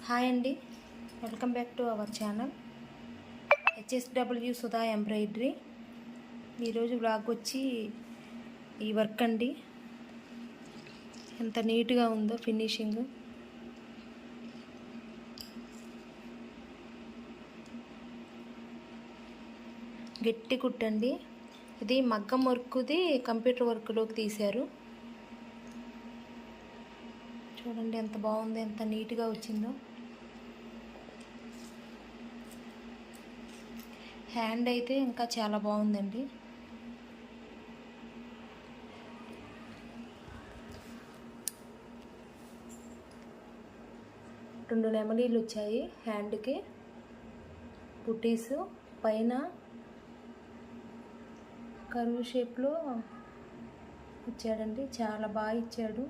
Hi అండి, welcome back to our channel HSW Sudha embroidery. ఈరోజు blog వచ్చి ఈ వర్క్ అండి. ఎంత నీట్గా ఉందో ఫినిషింగ్. గట్టి కుట్టండి. ఇది మగ్గం వర్క్ది కంప్యూటర్ వర్క్లోకి తీశారు. చూడండి ఎంత బాగుందో, ఎంత నీట్గా వచ్చిందో. హ్యాండ్ అయితే ఇంకా చాలా బాగుందండి. రెండు నెమలీలు వచ్చాయి హ్యాండ్కి. పుట్టీసు పైన కరువు షేప్లో ఇచ్చాడండి, చాలా బాగా ఇచ్చాడు.